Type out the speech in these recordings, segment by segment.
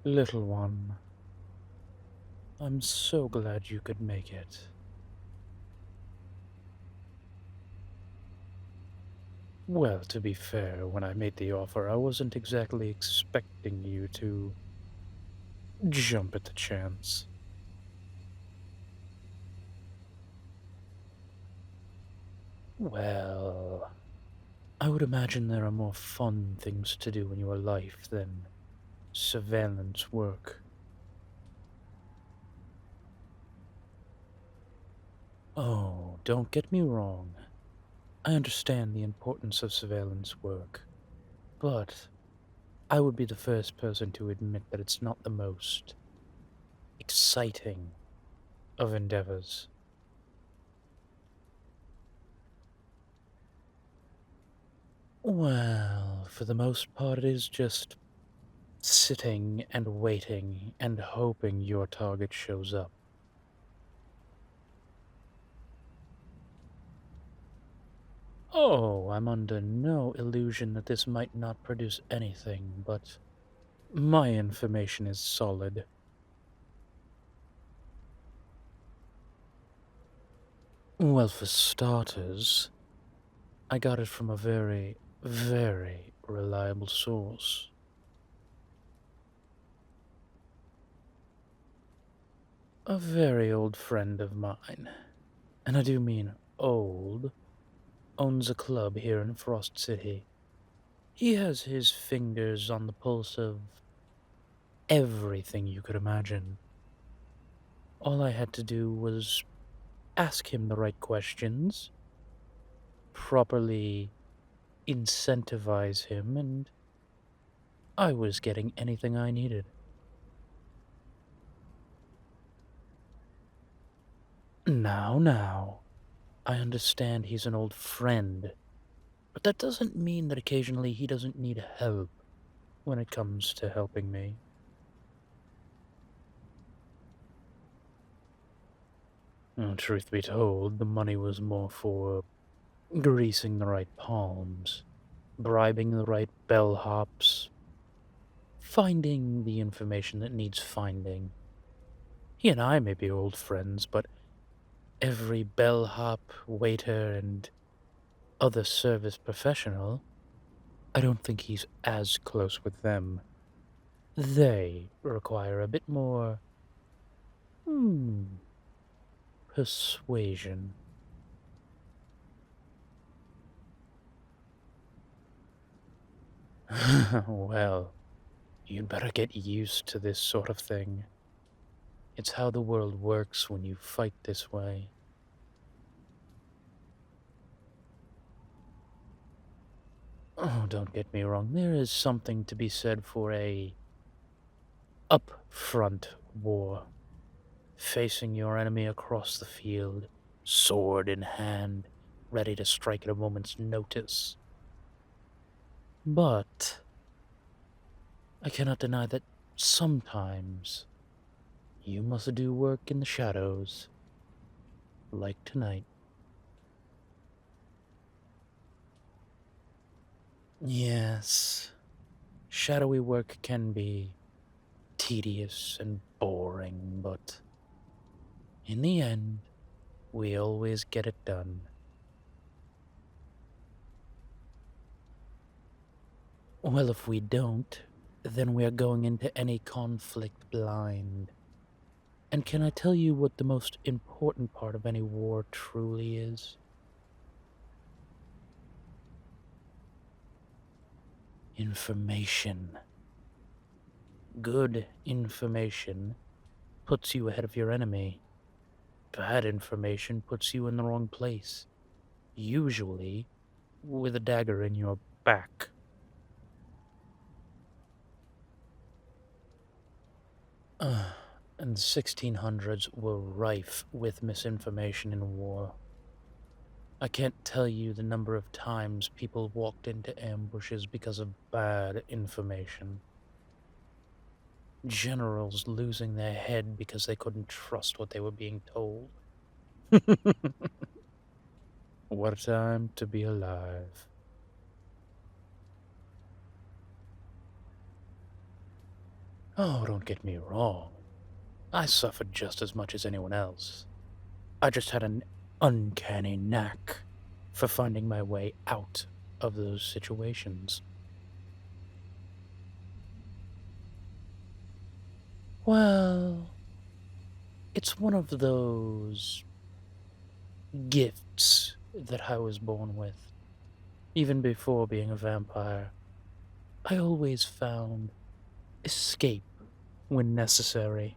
Little one, I'm so glad you could make it. Well, to be fair, when I made the offer, I wasn't exactly expecting you to jump at the chance. Well, I would imagine there are more fun things to do in your life than surveillance work. Oh, don't get me wrong. I understand the importance of surveillance work, but I would be the first person to admit that it's not the most exciting of endeavors. Well, for the most part, it is just sitting and waiting and hoping your target shows up. Oh, I'm under no illusion that this might not produce anything, but my information is solid. Well, for starters, I got it from a very, very reliable source. A very old friend of mine, and I do mean old, owns a club here in Frost City. He has his fingers on the pulse of everything you could imagine. All I had to do was ask him the right questions, properly incentivize him, and I was getting anything I needed. Now, I understand he's an old friend, but that doesn't mean that occasionally he doesn't need help when it comes to helping me. Truth be told, the money was more for greasing the right palms, bribing the right bellhops, finding the information that needs finding. He and I may be old friends, but every bellhop, waiter, and other service professional, I don't think he's as close with them. They require a bit more, hmm, persuasion. Well, you'd better get used to this sort of thing. It's how the world works when you fight this way. Oh, don't get me wrong, there is something to be said for a upfront war. Facing your enemy across the field, sword in hand, ready to strike at a moment's notice. But I cannot deny that sometimes you must do work in the shadows, like tonight. Yes, shadowy work can be tedious and boring, but in the end, we always get it done. Well, if we don't, then we are going into any conflict blind. And can I tell you what the most important part of any war truly is? Information. Good information puts you ahead of your enemy. Bad information puts you in the wrong place, usually with a dagger in your back. And the 1600s were rife with misinformation in war. I can't tell you the number of times people walked into ambushes because of bad information. Generals losing their head because they couldn't trust what they were being told. What a time to be alive. Oh, don't get me wrong. I suffered just as much as anyone else. I just had an uncanny knack for finding my way out of those situations. Well, it's one of those gifts that I was born with. Even before being a vampire, I always found escape when necessary.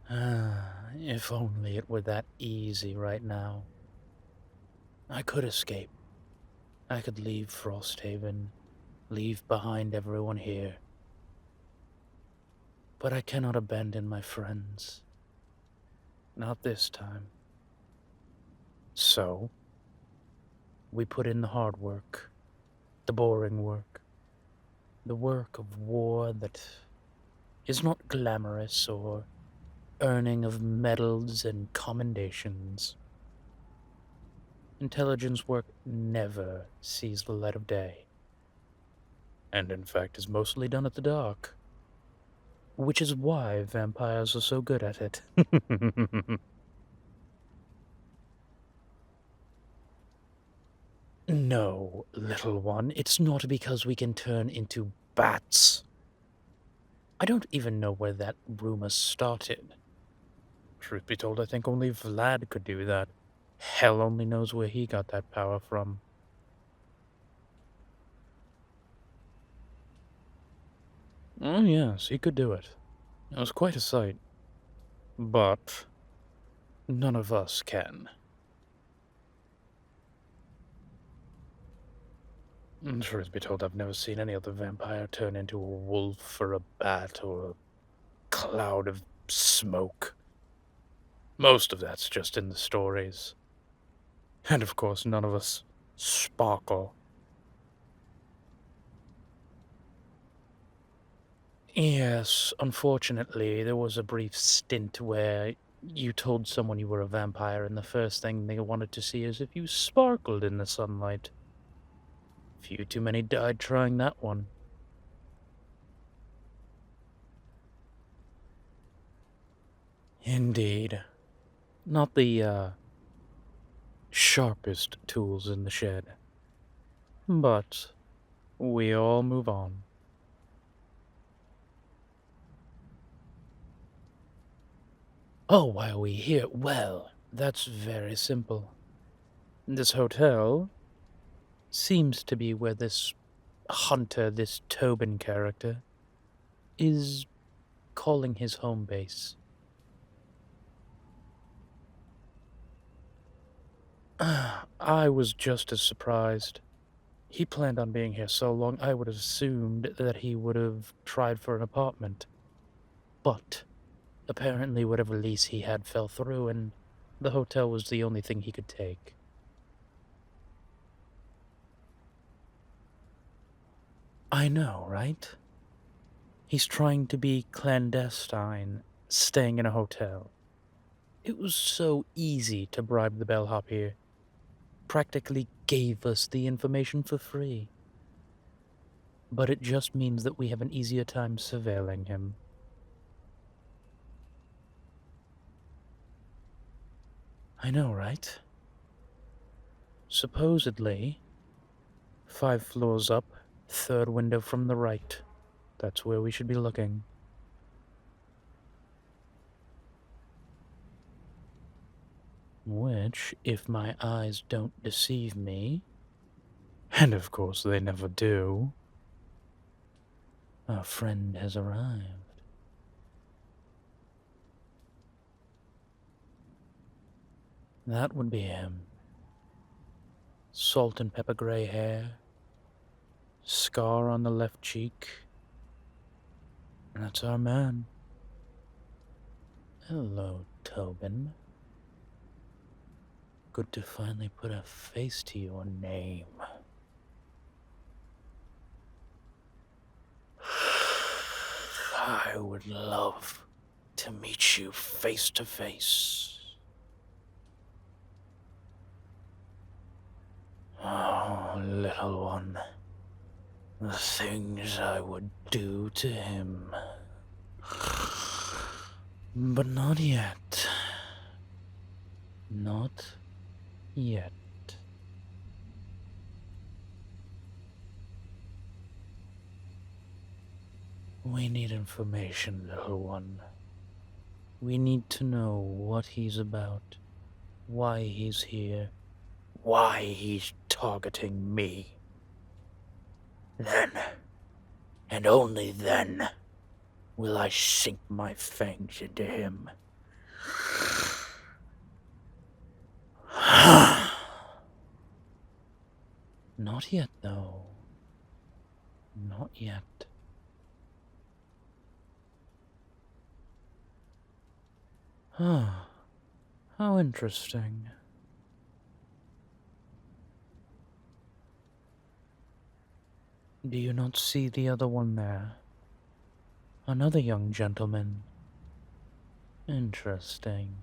Ah, if only it were that easy right now. I could escape. I could leave Frosthaven, leave behind everyone here. But I cannot abandon my friends. Not this time. So, we put in the hard work, the boring work, the work of war that is not glamorous or earning of medals and commendations. Intelligence work never sees the light of day, and in fact is mostly done at the dark, which is why vampires are so good at it. No, little one, it's not because we can turn into bats. I don't even know where that rumor started. Truth be told, I think only Vlad could do that. Hell only knows where he got that power from. Oh, yes, he could do it. It was quite a sight. But none of us can. Truth be told, I've never seen any other vampire turn into a wolf or a bat or a cloud of smoke. Most of that's just in the stories. And of course, none of us sparkle. Yes, unfortunately, there was a brief stint where you told someone you were a vampire, and the first thing they wanted to see is if you sparkled in the sunlight. Few too many died trying that one. Indeed. Not the, sharpest tools in the shed. But we all move on. Oh, why are we here? Well, that's very simple. This hotel seems to be where this hunter, this Tobin character, is calling his home base. I was just as surprised. He planned on being here so long, I would have assumed that he would have tried for an apartment. But apparently, whatever lease he had fell through, and the hotel was the only thing he could take. I know, right? He's trying to be clandestine, staying in a hotel. It was so easy to bribe the bellhop here. Practically gave us the information for free. But it just means that we have an easier time surveilling him. I know, right? Supposedly, 5 floors up, third window from the right. That's where we should be looking. Which, if my eyes don't deceive me, and of course they never do, our friend has arrived. That would be him. Salt and pepper gray hair, scar on the left cheek. That's our man. Hello, Tobin. Good to finally put a face to your name. I would love to meet you face to face. Oh, little one. The things I would do to him. But not yet. Not yet. We need information, little one. We need to know what he's about, why he's here, why he's targeting me. Then, and only then, will I sink my fangs into him. Not yet, though. Not yet. How interesting. Do you not see the other one there? Another young gentleman. Interesting.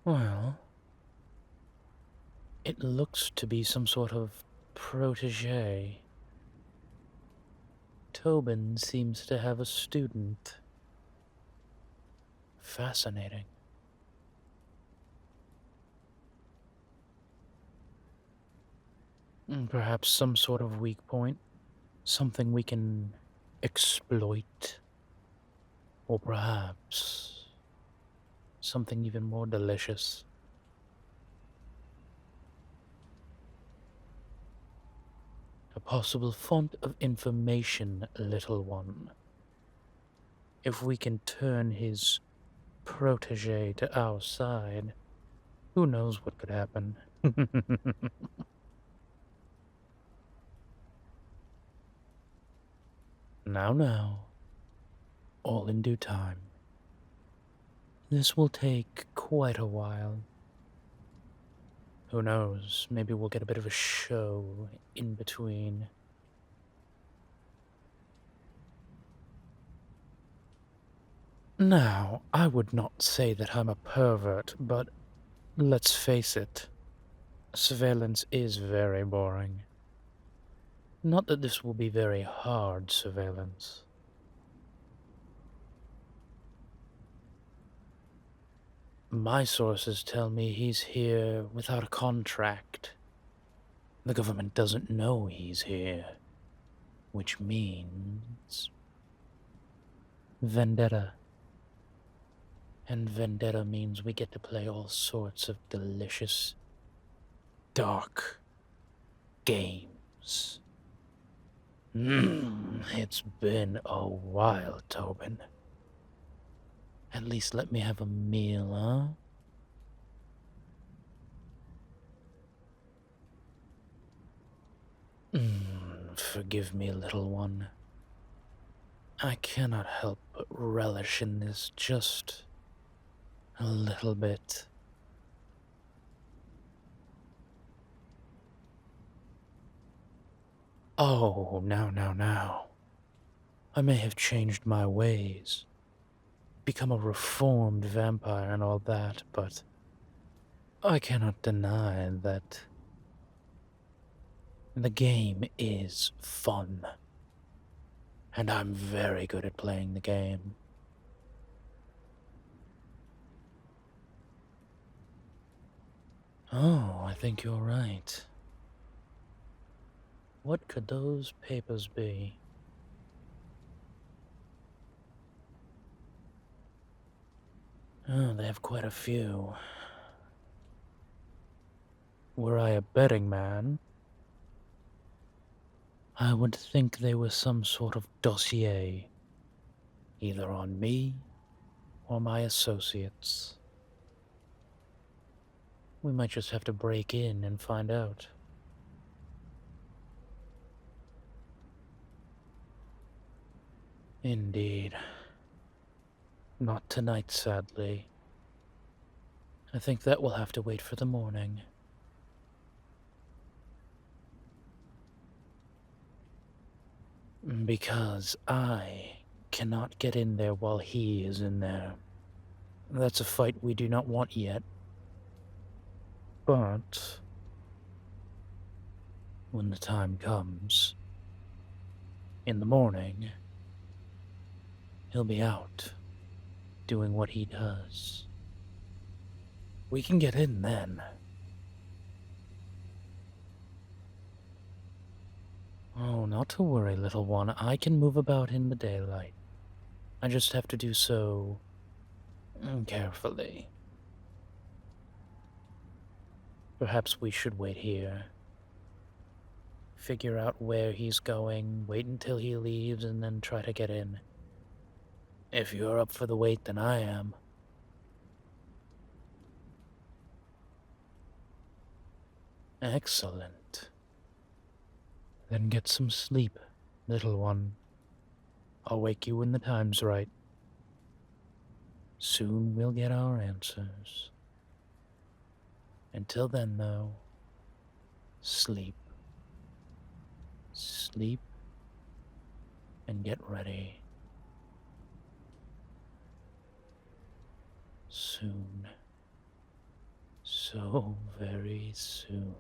Well, it looks to be some sort of protege. Tobin seems to have a student. Fascinating. Perhaps some sort of weak point? Something we can exploit? Or perhaps something even more delicious? A possible font of information, little one. If we can turn his protege to our side, who knows what could happen? Now, all in due time. This will take quite a while. Who knows, maybe we'll get a bit of a show in between. Now, I would not say that I'm a pervert, but let's face it, surveillance is very boring. Not that this will be very hard surveillance. My sources tell me he's here without a contract. The government doesn't know he's here, which means vendetta. And vendetta means we get to play all sorts of delicious, dark games. It's been a while, Tobin. At least let me have a meal, huh? Forgive me, little one. I cannot help but relish in this just a little bit. Oh, now. I may have changed my ways, become a reformed vampire and all that, but I cannot deny that the game is fun. And I'm very good at playing the game. Oh, I think you're right. What could those papers be? Oh, they have quite a few. Were I a betting man, I would think they were some sort of dossier, either on me or my associates. We might just have to break in and find out. Indeed. Not tonight, sadly. I think that will have to wait for the morning. Because I cannot get in there while he is in there. That's a fight we do not want yet. But when the time comes, in the morning, he'll be out, doing what he does. We can get in then. Oh, not to worry, little one. I can move about in the daylight. I just have to do so carefully. Perhaps we should wait here. Figure out where he's going, wait until he leaves, and then try to get in. If you're up for the wait, then I am. Excellent. Then get some sleep, little one. I'll wake you when the time's right. Soon we'll get our answers. Until then, though, sleep. Sleep and get ready. Soon. So very soon.